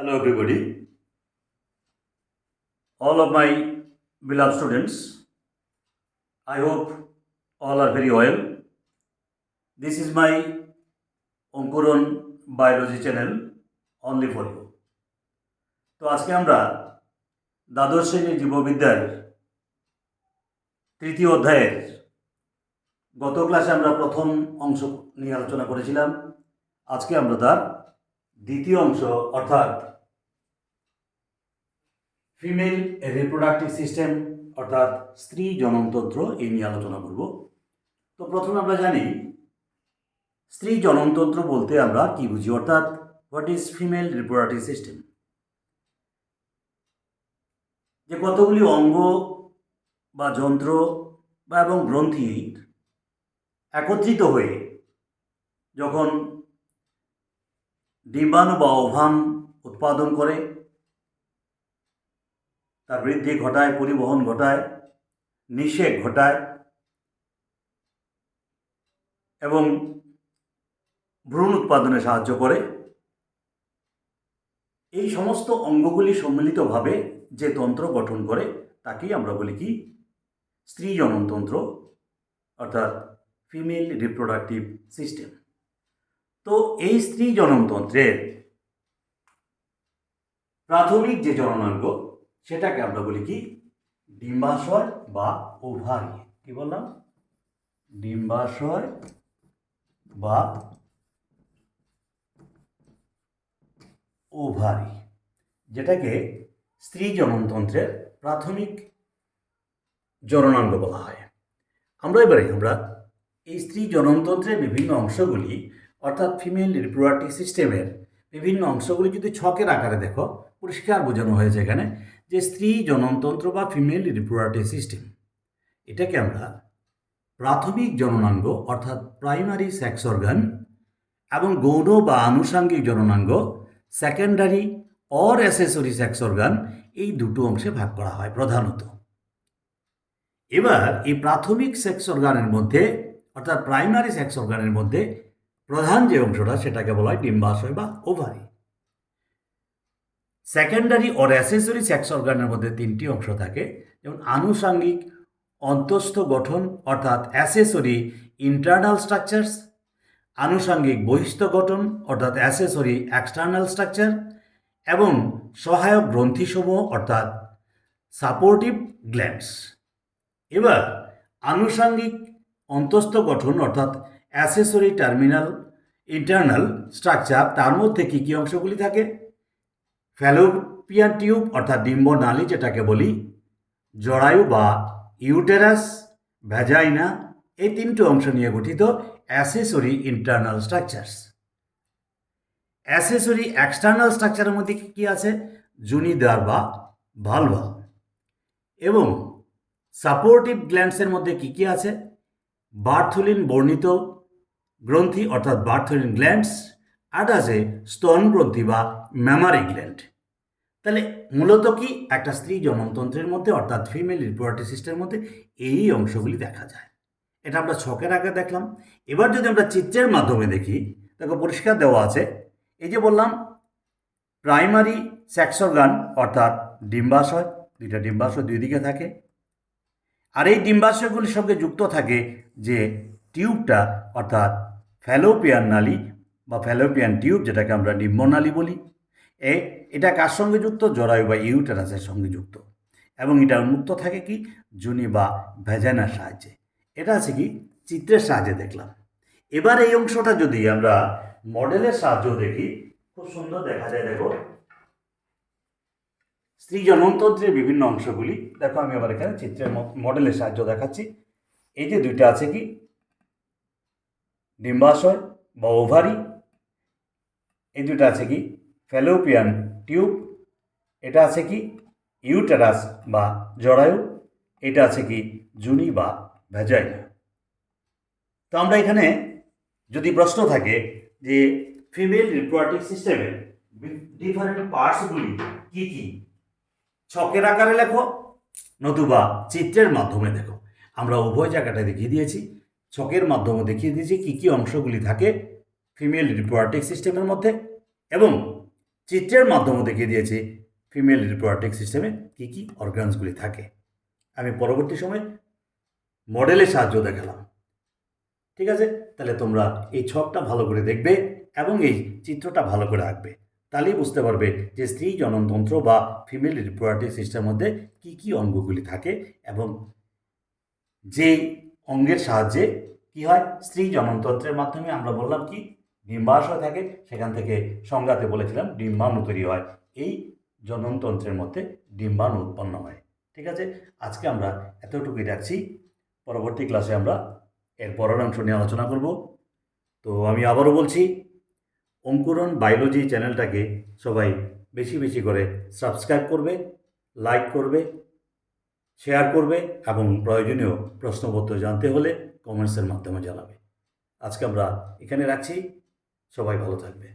Hello, everybody. All of my beloved students, I hope all are very well. This is my Onkuron Biology channel only for you. তো আজকে আমরা দ্বাদশ শ্রেণীর জীববিদ্যার তৃতীয় অধ্যায়ের গত ক্লাসে আমরা প্রথম অংশ নিয়ে আলোচনা করেছিলাম। আজকে আমরা তার দ্বিতীয় অংশ অর্থাৎ ফিমেল রিপ্রোডাক্টিভ সিস্টেম অর্থাৎ স্ত্রী জননতন্ত্র এই নিয়ে আলোচনা করব। তো প্রথমে আমরা জানি স্ত্রী জননতন্ত্র বলতে আমরা কি বুঝি, অর্থাৎ what is female reproductive system. যে কতগুলি অঙ্গ বা যন্ত্র বা এবং গ্রন্থি একত্রিত হয়ে যখন ডিম্বাণু বা ওভাম উৎপাদন করে, তার বৃদ্ধি ঘটায়, পরিবহন ঘটায়, নিষেক ঘটায় এবং ভ্রূণ উৎপাদনে সাহায্য করে, এই সমস্ত অঙ্গগুলি সম্মিলিতভাবে যে তন্ত্র গঠন করে তাকেই আমরা বলি কি স্ত্রী জননতন্ত্র অর্থাৎ ফিমেল রিপ্রোডাক্টিভ সিস্টেম। তো এই স্ত্রী জননতন্ত্রের প্রাথমিক যে জননাঙ্গ সেটাকে আমরা বলি কি ডিম্বাশয় বা ওভারি। কি বললাম? ডিম্বাশয় বা ওভারি, যেটাকে স্ত্রী জননতন্ত্রের প্রাথমিক জননাঙ্গ বলা হয়। আমরা এই স্ত্রী জননতন্ত্রের বিভিন্ন অংশগুলি অর্থাৎ ফিমেল রিপ্রোডাক্টিভ সিস্টেমের বিভিন্ন অংশগুলি যদি ছকের আকারে দেখো, পরিষ্কার বোঝানো হয়েছে এখানে যে স্ত্রী জননতন্ত্র বা ফিমেল রিপ্রোডাক্টিভ সিস্টেম, এটাকে আমরা প্রাথমিক জননাঙ্গ অর্থাৎ প্রাইমারি সেক্স অর্গান এবং গৌণ বা আনুষাঙ্গিক জননাঙ্গ secondary or accessory sex organ, এই দুটো অংশে ভাগ করা হয় প্রধানত। এবার এই প্রাথমিক সেক্স অর্গানের মধ্যে অর্থাৎ প্রাইমারি সেক্স অর্গানের মধ্যে প্রধান যে অংশটা সেটাকে বলা হয় ডিম্বাশয় বা ovary. Secondary or accessory sex অর্গানের মধ্যে তিনটি অংশ থাকে, যেমন আনুষাঙ্গিক অন্তঃস্থ গঠন অর্থাৎ অ্যাসেসরি ইন্টারনাল স্ট্রাকচারস, আনুষাঙ্গিক বহিস্থ গঠন অর্থাৎ অ্যাসেসরি এক্সটার্নাল স্ট্রাকচার এবং সহায়ক গ্রন্থিসমূহ অর্থাৎ সাপোর্টিভ গ্ল্যান্ডস। এবার আনুষাঙ্গিক অন্তঃস্থ গঠন অর্থাৎ অ্যাসেসরি টার্মিনাল ইন্টারনাল স্ট্রাকচার, তার মধ্যে কী কী অংশগুলি থাকে? ফ্যালোপিয়ান টিউব অর্থাৎ ডিম্বনালী যেটাকে বলি, জরায়ু বা ইউটেরাস, ভ্যাজাইনা, এই তিনটি অংশ নিয়ে গঠিত accessory internal structures. Accessory external স্ট্রাকচারের মধ্যে কী আছে? জুনিদ্বার বা ভালভা। এবং সাপোর্টিভ গ্ল্যান্ডসের মধ্যে কী কী আছে? বার্থুলিন বর্ণিত গ্রন্থি অর্থাৎ বার্থুলিন গ্ল্যান্ডস, আর আছে স্তন গ্রন্থি বা ম্যামারি গ্ল্যান্ড। তাহলে মূলত কি একটা স্ত্রী জননতন্ত্রের মধ্যে অর্থাৎ ফিমেল রিপ্রোডাক্টিভ সিস্টেমের মধ্যে এই অংশগুলি দেখা যায়। এটা আমরা ছকের আগে দেখলাম। এবার যদি আমরা চিত্রের মাধ্যমে দেখি, দেখো পরিষ্কার দেওয়া আছে। এই যে বললাম প্রাইমারি সেক্স অর্গান অর্থাৎ ডিম্বাশয়, দুইটা ডিম্বাশয় দুই দিকে থাকে, আর এই ডিম্বাশয়গুলির সঙ্গে যুক্ত থাকে যে টিউবটা অর্থাৎ ফ্যালোপিয়ান নালী বা ফ্যালোপিয়ান টিউব, যেটাকে আমরা ডিম্বনালী বলি। এটা কার সঙ্গে যুক্ত? জরায়ু বা ইউটেরাসের সঙ্গে যুক্ত, এবং এটা উন্মুক্ত থাকে কি জুনি বা ভ্যাজাইনার সাহায্যে। এটা আছে কি চিত্রের সাহায্যে দেখলাম। এবার এই অংশটা যদি আমরা মডেলের সাহায্য দেখি, খুব সুন্দর দেখা যায়। দেখো স্ত্রী জননতন্ত্রের বিভিন্ন অংশগুলি দেখো, আমি আবার এখানে চিত্রের মডেলের সাহায্য দেখাচ্ছি। এই যে দুইটা আছে কি ডিম্বাশয় বা ওভারি, এই দুটো আছে কি ফ্যালোপিয়ান টিউব, এটা আছে কি ইউটেরাস বা জরায়ু, এটা আছে কি জুনি বা ভ্যাজাইনা। তো আমরা এখানে যদি প্রশ্ন থাকে যে ফিমেল রিপ্রোডাক্টিভ সিস্টেমের ডিফারেন্ট পার্টসগুলি কি কি, ছকের আকারে লেখো নতুবা চিত্রের মাধ্যমে দেখো। আমরা উভয় জায়গাটা দেখিয়ে দিয়েছি, ছকের মাধ্যমে দেখিয়ে দিয়েছি কী কী অংশগুলি থাকে ফিমেল রিপ্রোডাক্টিভ সিস্টেমের মধ্যে, এবং চিত্রের মাধ্যমে দেখিয়ে দিয়েছি ফিমেল রিপ্রোডাক্টিভ সিস্টেমে কী কী অর্গানসগুলি থাকে। আমি পরবর্তী সময়ে মডেলের সাহায্য দেখালাম। ঠিক আছে, তাহলে তোমরা এই ছকটা ভালো করে দেখবে এবং এই চিত্রটা ভালো করে আঁকবে, তাহলেই বুঝতে পারবে যে স্ত্রী জননতন্ত্র বা ফিমেল রিপ্রোডাক্টিভ সিস্টেমের মধ্যে কী কী অঙ্গগুলি থাকে এবং যে অঙ্গের সাহায্যে কি হয়, স্ত্রী জননতন্ত্রের মাধ্যমে আমরা বললাম কি ডিম্বাশয় থাকে, সেখান থেকে সংজ্ঞাতে বলেছিলাম ডিম্বাণু তৈরি হয়, এই জননতন্ত্রের মধ্যে ডিম্বাণু উৎপন্ন হয়। ঠিক আছে, আজকে আমরা এতটুকুই রাখছি, পরবর্তী ক্লাসে আমরা এর পরের অংশ নিয়ে আলোচনা করব। তো আমি আবারও বলছি, অঙ্কুরন বায়োলজি চ্যানেলটাকে সবাই বেশি বেশি করে সাবস্ক্রাইব করবে, লাইক করবে, শেয়ার করবে এবং প্রয়োজনীয় প্রশ্নপত্র জানতে হলে কমেন্টসের মাধ্যমে জানাবে। আজকে আমরা এখানে রাখছি, সবাই ভালো থাকবে।